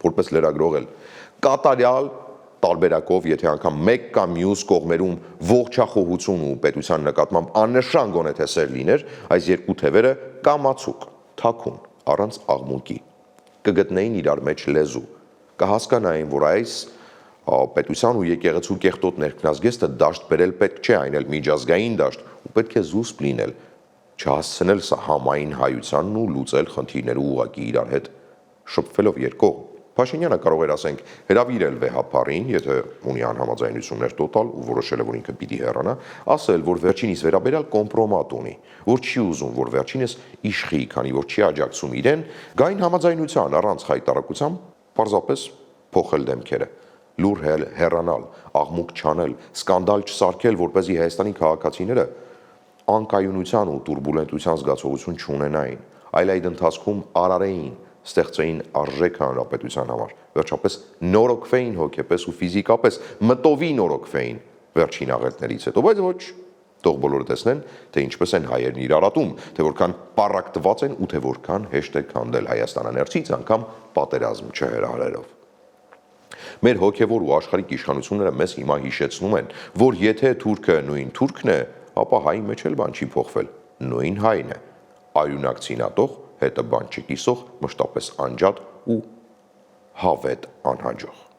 որպես լրագրող էլ կատարյալ տարբերակով, եթե անգամ մեկ կամ մյուս կողմերում ողջախոհություն ու պետության նկատմամբ աննշան գոնե թե սեր լիներ, այս երկու թևերը կամացուկ, թաքուն, առանց աղմուկի, կգտնեին իրար մեջ լեզու, կհասկանային, որ այս պետության ու եկեղեցու կեղտոտ ներքնազգեստը դաշտ բերել պետք չէ, այն էլ միջազգային դաշտ, ու պետք է զուսպ լինել, չհասցնել սա համային հայությանն ու լուծել խնդիրները ուղղակի իրար հետ շփվելով երկկողմ։ Փաշինյանը կարող էր, ասենք, հրավիրել վեհապարին, եթե ունի անհամաձայնություններ տոտալ ու որոշել է, որ ինքը պիտի հեռանա, ասել, որ վերջինիս վերաբերյալ կոմպրոմատ ունի, որ չի ուզում, որ վերջինս իշխի, քանի որ չի աջակցում իրեն, գային համաձայնության առանց խայտարակության, պարզապես փոխել դեմքերը, լուր հեռանալ, աղմուկ չանել, սկանդալ չսարքել, որպեսզի Հայաստանի քաղաքացիները անկայունության ու տուրբուլենտության զգացողություն չունենային, այլ այդ ընթացքում արարեին, ստեղծեին արժեք հանրապետության համար, վերջապես նորոգվեին հոգեպես ու ֆիզիկապես, մտովի նորոգվեին վերջին աղետներից հետո, բայց ոչ, թող բոլորը տեսնեն, թե ինչպես են հայերն իրարատում, թե որքան պառակտված են ու թե որքան հեշտ է քանդել Հայաստանը ներսից անգամ պատերազմ չհրահրելով։ Մեր հոգևոր ու աշխարհիկ իշխանությունները մեզ հիմա հիշեցնում են, որ եթե թուրքը նույն թուրքն է, ապա հայի մեջ էլ բան չի փոխվել, նույն հայն է, արյունակցինատող, հետը բան չկիսող, մշտապես անջատ ու հավետ անհաջող։